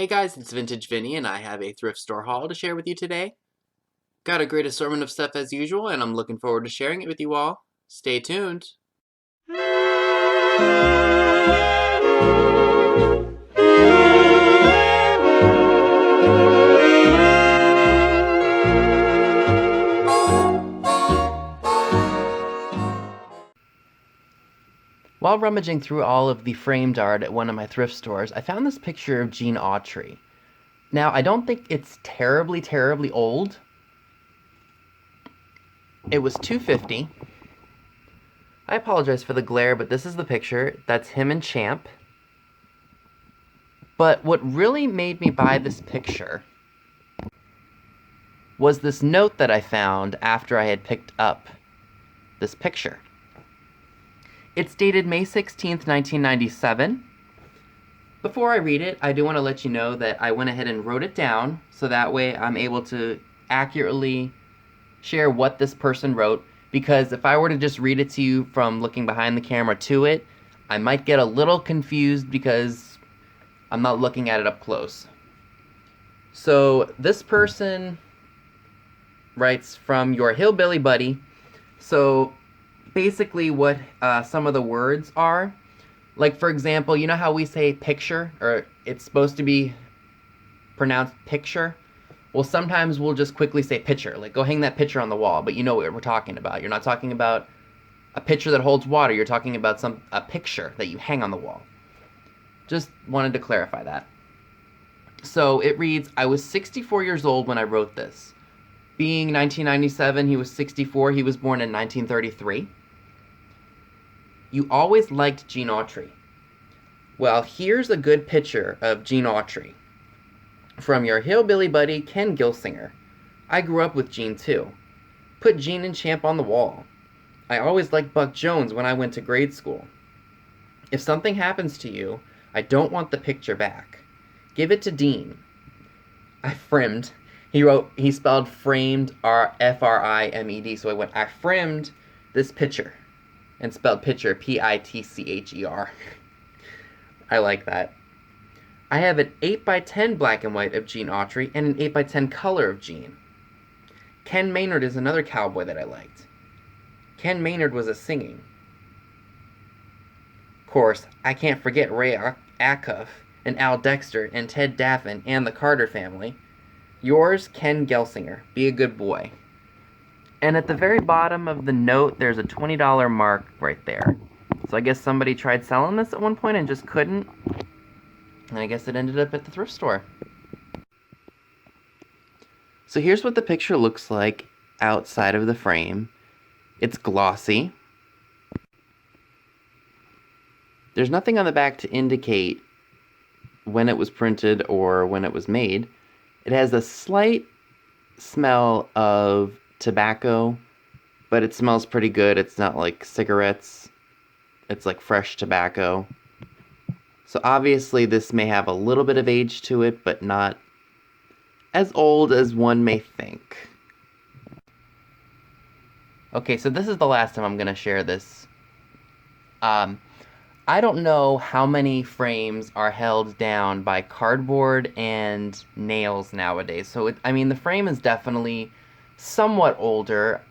Hey guys, it's Vintage Vinny and I have a thrift store haul to share with you today. Got a great assortment of stuff as usual and I'm looking forward to sharing it with you all. Stay tuned. While rummaging through all of the framed art at one of my thrift stores, I found this picture of Gene Autry. Now, I don't think it's terribly old. It was $2.50. I apologize for the glare, but this is the picture. That's him and Champ. But what really made me buy this picture was this note that I found after I had picked up this picture. It's dated May 16th, 1997. Before I read it, I do want to let you know that I went ahead and wrote it down, so that way I'm able to accurately share what this person wrote, because if I were to just read it to you from looking behind the camera to it, I might get a little confused because I'm not looking at it up close. So this person writes, "From your hillbilly buddy." So basically what some of the words are, like for example, you know how we say picture, or it's supposed to be pronounced picture? Well, sometimes we'll just quickly say picture, like go hang that picture on the wall, but you know what we're talking about. You're not talking about a pitcher that holds water, you're talking about a picture that you hang on the wall. Just wanted to clarify that. So it reads, "I was 64 years old when I wrote this. Being 1997, he was 64, he was born in 1933. You always liked Gene Autry. Well, here's a good picture of Gene Autry. From your hillbilly buddy, Ken Gilsinger. I grew up with Gene too. Put Gene and Champ on the wall. I always liked Buck Jones when I went to grade school. If something happens to you, I don't want the picture back. Give it to Dean. I frimed." He spelled framed, F-R-I-M-E-D, so I frimed this picture. And spelled picture, P-I-T-C-H-E-R. I like that. I have an 8x10 black and white of Gene Autry and an 8x10 color of Gene. Ken Maynard is another cowboy that I liked. Ken Maynard was a singing. Of course, I can't forget Ray Acuff and Al Dexter and Ted Daffin and the Carter family. Yours, Ken Gelsinger. Be a good boy." And at the very bottom of the note, there's a $20 mark right there. So I guess somebody tried selling this at one point and just couldn't. And I guess it ended up at the thrift store. So here's what the picture looks like outside of the frame. It's glossy. There's nothing on the back to indicate when it was printed or when it was made. It has a slight smell of tobacco, but it smells pretty good. It's not like cigarettes. It's like fresh tobacco. So obviously this may have a little bit of age to it, but not as old as one may think. Okay, so this is the last time I'm going to share this. I don't know how many frames are held down by cardboard and nails nowadays. So, the frame is definitely somewhat older.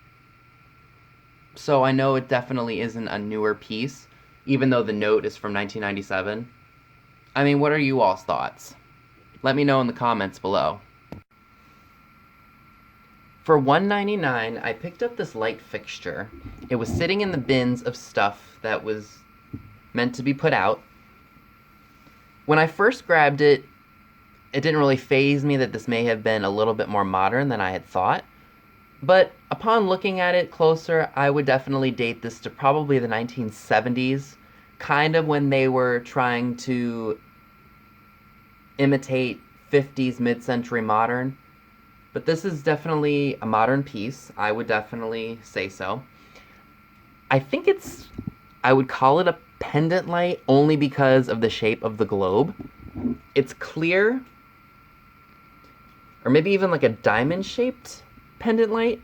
So I know it definitely isn't a newer piece, even though the note is from 1997. What are you all's thoughts? Let me know in the comments below. For $1.99, I picked up this light fixture. It was sitting in the bins of stuff that was meant to be put out. When I first grabbed it, it didn't really faze me that this may have been a little bit more modern than I had thought. But upon looking at it closer, I would definitely date this to probably the 1970s, kind of when they were trying to imitate 50s mid-century modern. But this is definitely a modern piece. I would definitely say so. I would call it a pendant light only because of the shape of the globe. It's clear, or maybe even like a diamond-shaped pendant light.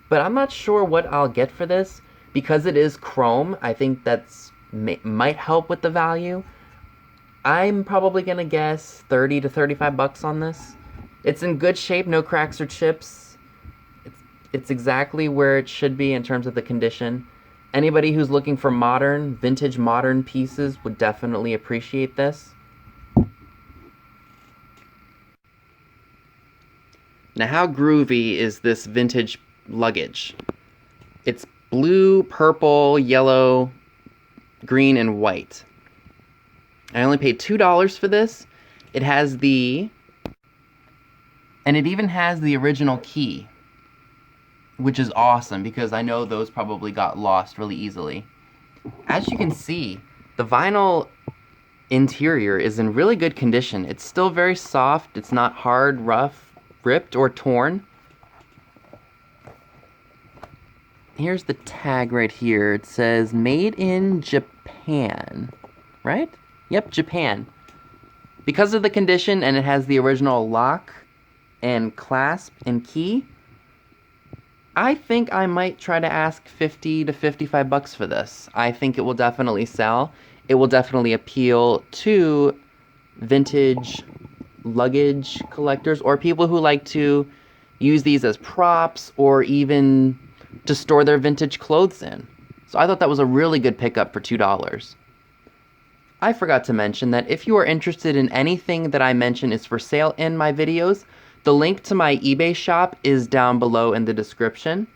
But I'm not sure what I'll get for this. Because it is chrome, I think that's might help with the value. I'm probably gonna guess 30 to 35 bucks on this. It's in good shape, no cracks or chips. It's exactly where it should be in terms of the condition. Anybody who's looking for modern, vintage modern pieces would definitely appreciate this. Now, how groovy is this vintage luggage? It's blue, purple, yellow, green, and white. I only paid $2 for this. It has and it even has the original key, which is awesome because I know those probably got lost really easily. As you can see, the vinyl interior is in really good condition. It's still very soft. It's not hard, rough, ripped, or torn. Here's the tag right here. It says made in Japan, right? Yep, Japan. Because of the condition and it has the original lock and clasp and key, I think I might try to ask 50 to 55 bucks for this. I think it will definitely sell. It will definitely appeal to vintage luggage collectors or people who like to use these as props or even to store their vintage clothes in. So I thought that was a really good pickup for $2. I forgot to mention that if you are interested in anything that I mention is for sale in my videos, the link to my eBay shop is down below in the description.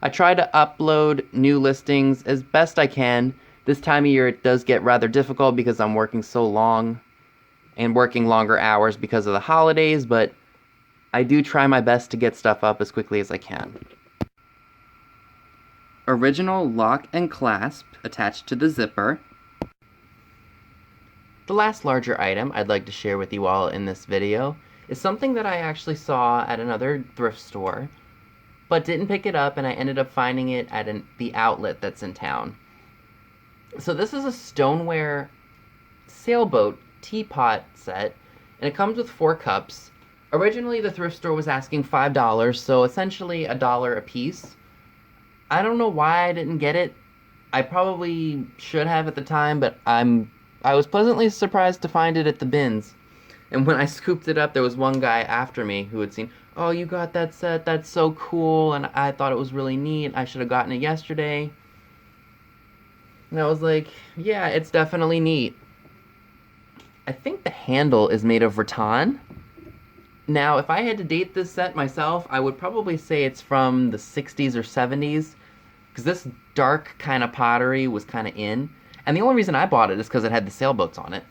I try to upload new listings as best I can. This time of year it does get rather difficult because I'm working so long and working longer hours because of the holidays, but I do try my best to get stuff up as quickly as I can. Original lock and clasp attached to the zipper. The last larger item I'd like to share with you all in this video is something that I actually saw at another thrift store, but didn't pick it up, and I ended up finding it at the outlet that's in town. So this is a stoneware sailboat teapot set, and it comes with 4 cups. Originally, the thrift store was asking $5, so essentially $1 a piece. I don't know why I didn't get it. I probably should have at the time, but I was pleasantly surprised to find it at the bins. And when I scooped it up, there was one guy after me who had seen, "Oh, you got that set, that's so cool, and I thought it was really neat, I should have gotten it yesterday." And I was like, yeah, it's definitely neat. I think the handle is made of rattan. Now, if I had to date this set myself, I would probably say it's from the 60s or 70s, because this dark kind of pottery was kind of in. And the only reason I bought it is because it had the sailboats on it.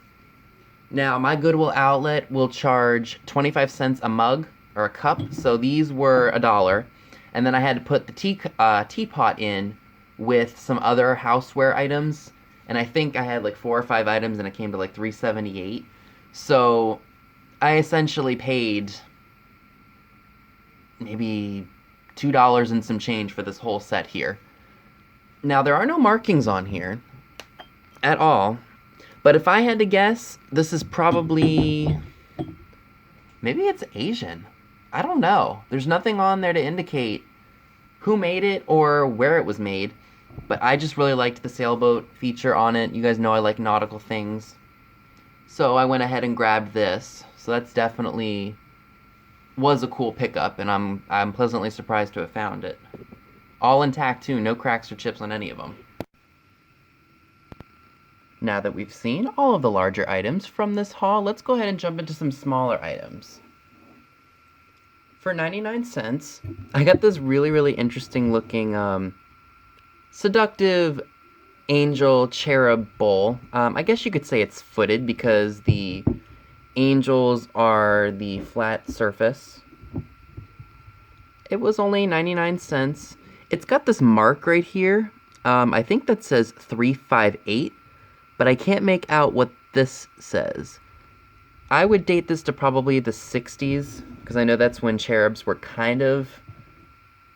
Now, my Goodwill outlet will charge 25 cents a mug, or a cup, so these were $1. And then I had to put the teapot in with some other houseware items, and I think I had like 4 or 5 items, and it came to like $3.78. So I essentially paid maybe $2 and some change for this whole set here. Now, there are no markings on here at all, but if I had to guess, this is probably, maybe it's Asian. I don't know. There's nothing on there to indicate who made it or where it was made, but I just really liked the sailboat feature on it. You guys know I like nautical things. So I went ahead and grabbed this. So that's definitely was a cool pickup, and I'm pleasantly surprised to have found it. All intact too, no cracks or chips on any of them. Now that we've seen all of the larger items from this haul, let's go ahead and jump into some smaller items. For 99 cents, I got this really interesting looking seductive angel cherub bowl. I guess you could say it's footed because the angels are the flat surface. It was only 99 cents. It's got this mark right here. I think that says 358, but I can't make out what this says. I would date this to probably the 60s, because I know that's when cherubs were kind of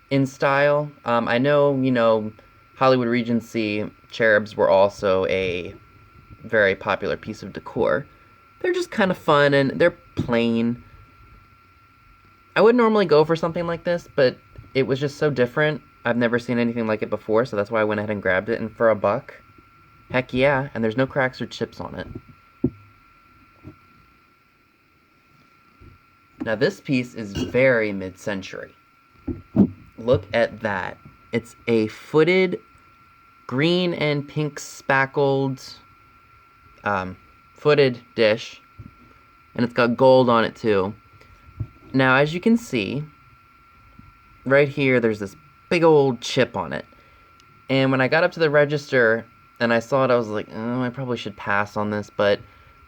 in style. I know, Hollywood Regency cherubs were also a very popular piece of decor. They're just kind of fun, and they're plain. I would normally go for something like this, but it was just so different. I've never seen anything like it before, so that's why I went ahead and grabbed it, and for $1, heck yeah, and there's no cracks or chips on it. Now this piece is very mid-century. Look at that. It's a footed green and pink spackled footed dish, and it's got gold on it too. Now, as you can see, right here, there's this big old chip on it. And when I got up to the register and I saw it, I was like, oh, I probably should pass on this. But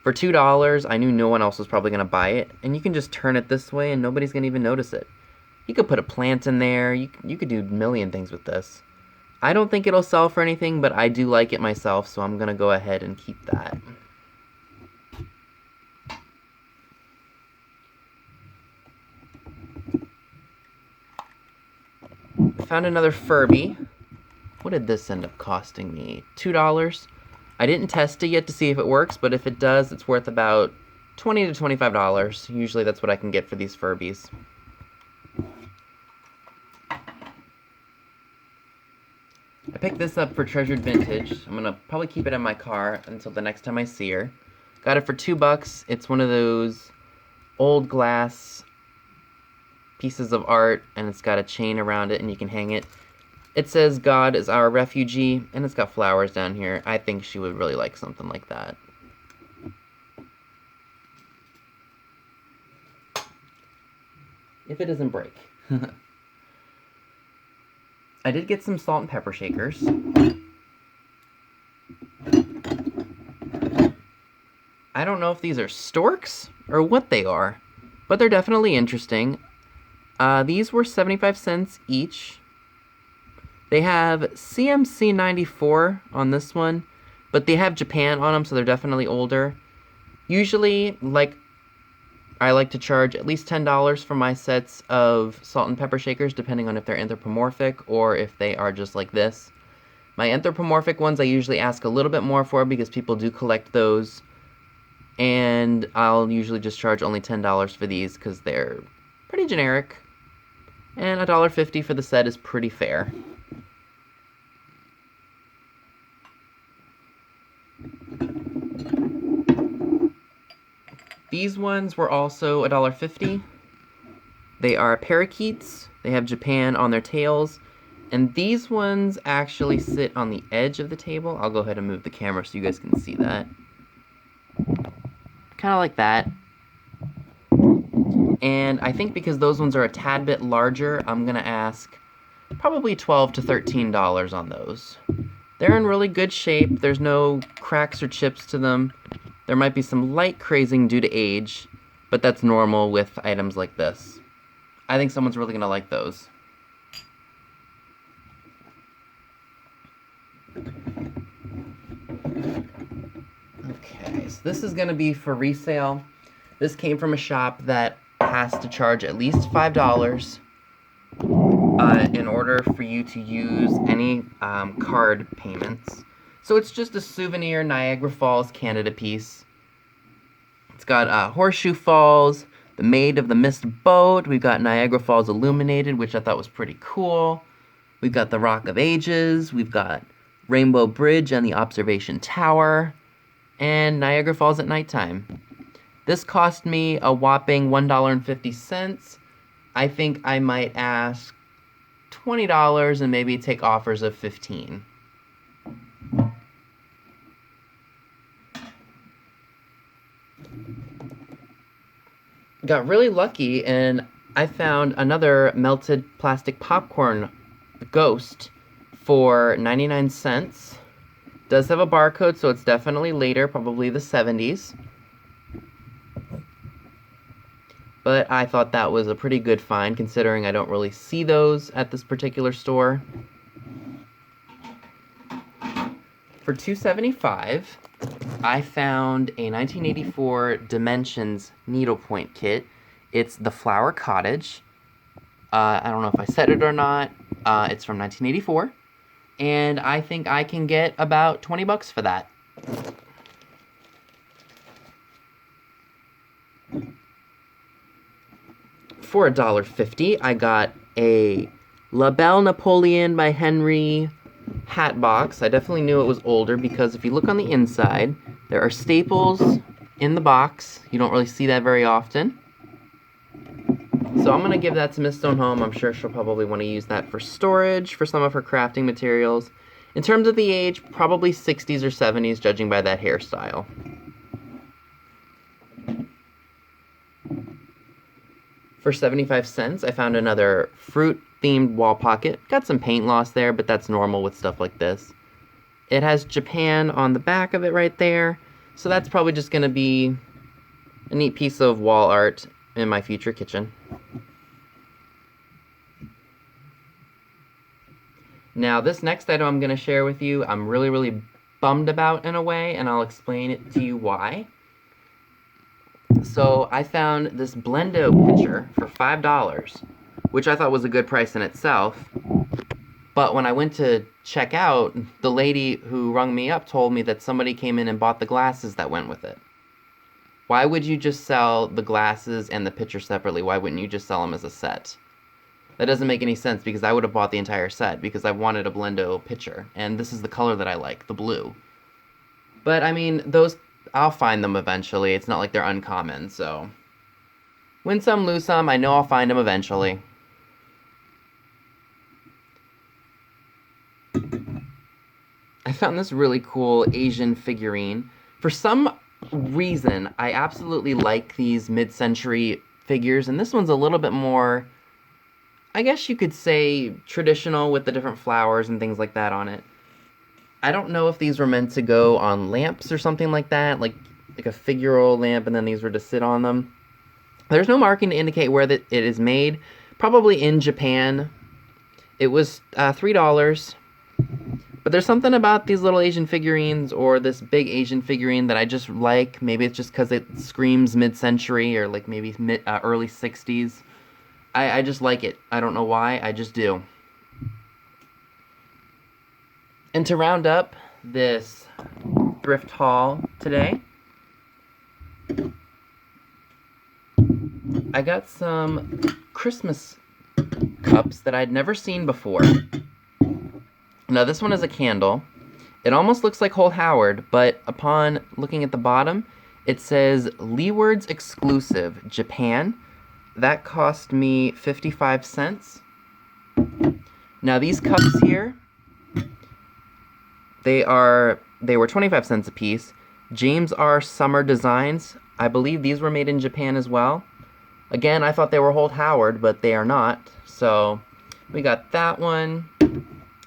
for $2, I knew no one else was probably going to buy it. And you can just turn it this way and nobody's going to even notice it. You could put a plant in there. You could do a million things with this. I don't think it'll sell for anything, but I do like it myself, so I'm going to go ahead and keep that. Found another Furby. What did this end up costing me? $2. I didn't test it yet to see if it works, but if it does, it's worth about $20 to $25. Usually that's what I can get for these Furbies. I picked this up for Treasured Vintage. I'm going to probably keep it in my car until the next time I see her. Got it for $2. It's one of those old glass pieces of art, and it's got a chain around it and you can hang it. It says God is our refugee, and it's got flowers down here. I think she would really like something like that. If it doesn't break. I did get some salt and pepper shakers. I don't know if these are storks or what they are, but they're definitely interesting. These were 75 cents each. They have CMC 94 on this one, but they have Japan on them, so they're definitely older. Usually, I like to charge at least $10 for my sets of salt and pepper shakers, depending on if they're anthropomorphic or if they are just like this. My anthropomorphic ones I usually ask a little bit more for because people do collect those. And I'll usually just charge only $10 for these because they're pretty generic. And $1.50 for the set is pretty fair. These ones were also $1.50. They are parakeets. They have Japan on their tails. And these ones actually sit on the edge of the table. I'll go ahead and move the camera so you guys can see that. Kind of like that. And I think because those ones are a tad bit larger, I'm going to ask probably $12 to $13 on those. They're in really good shape. There's no cracks or chips to them. There might be some light crazing due to age, but that's normal with items like this. I think someone's really going to like those. Okay, so this is going to be for resale. This came from a shop that has to charge at least $5 in order for you to use any card payments. So it's just a souvenir Niagara Falls Canada piece. It's got Horseshoe Falls, the Maid of the Mist boat. We've got Niagara Falls illuminated, which I thought was pretty cool. We've got the Rock of Ages. We've got Rainbow Bridge and the Observation Tower. And Niagara Falls at nighttime. This cost me a whopping $1.50. I think I might ask $20 and maybe take offers of $15. Got really lucky and I found another melted plastic popcorn ghost for 99 cents. Does have a barcode, so it's definitely later, probably the 70s. But I thought that was a pretty good find, considering I don't really see those at this particular store. For $2.75, I found a 1984 Dimensions needlepoint kit. It's the Flower Cottage. I don't know if I said it or not. It's from 1984. And I think I can get about $20 for that. For $1.50, I got a La Belle Napoleon by Henry hat box. I definitely knew it was older because if you look on the inside, there are staples in the box. You don't really see that very often. So I'm going to give that to Miss Stonehome. I'm sure she'll probably want to use that for storage for some of her crafting materials. In terms of the age, probably 60s or 70s, judging by that hairstyle. For 75 cents, I found another fruit-themed wall pocket. Got some paint loss there, but that's normal with stuff like this. It has Japan on the back of it right there, so that's probably just going to be a neat piece of wall art in my future kitchen. Now, this next item I'm going to share with you, I'm really bummed about in a way, and I'll explain it to you why. So I found this Blendo pitcher for $5, which I thought was a good price in itself. But when I went to check out, the lady who rung me up told me that somebody came in and bought the glasses that went with it. Why would you just sell the glasses and the pitcher separately? Why wouldn't you just sell them as a set? That doesn't make any sense, because I would have bought the entire set because I wanted a Blendo pitcher. And this is the color that I like, the blue. But, I mean, those, I'll find them eventually. It's not like they're uncommon, so. Win some, lose some. I know I'll find them eventually. I found this really cool Asian figurine. For some reason, I absolutely like these mid-century figures, and this one's a little bit more, I guess you could say, traditional with the different flowers and things like that on it. I don't know if these were meant to go on lamps or something like that, like a figural lamp, and then these were to sit on them. There's no marking to indicate where it is made. Probably in Japan. It was $3. But there's something about these little Asian figurines, or this big Asian figurine, that I just like. Maybe it's just because it screams mid-century, or like maybe early 60s. I just like it. I don't know why, I just do. And to round up this thrift haul today, I got some Christmas cups that I'd never seen before. Now this one is a candle. It almost looks like Holt Howard, but upon looking at the bottom, it says Leeward's Exclusive, Japan. That cost me 55 cents. Now these cups here, they were 25 cents a piece. James R. Summer Designs. I believe these were made in Japan as well. Again, I thought they were Holt Howard, but they are not. So we got that one.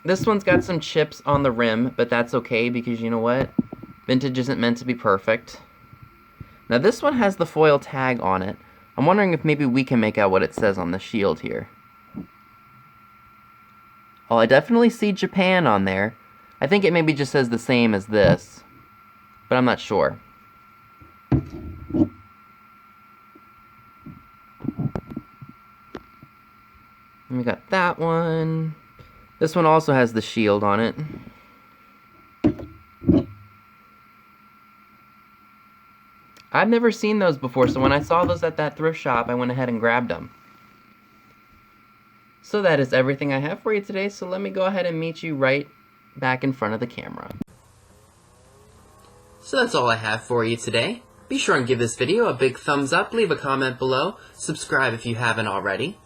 This one's got some chips on the rim, but that's okay because you know what? Vintage isn't meant to be perfect. Now this one has the foil tag on it. I'm wondering if maybe we can make out what it says on the shield here. Oh, I definitely see Japan on there. I think it maybe just says the same as this, but I'm not sure. And we got that one. This one also has the shield on it. I've never seen those before, so when I saw those at that thrift shop, I went ahead and grabbed them. So that is everything I have for you today, so let me go ahead and meet you right back in front of the camera. So that's all I have for you today. Be sure and give this video a big thumbs up, leave a comment below, subscribe if you haven't already.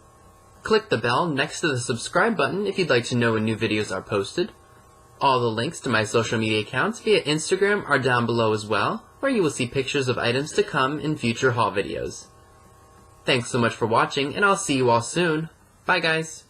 Click the bell next to the subscribe button if you'd like to know when new videos are posted. All the links to my social media accounts via Instagram are down below as well, where you will see pictures of items to come in future haul videos. Thanks so much for watching, and I'll see you all soon. Bye guys!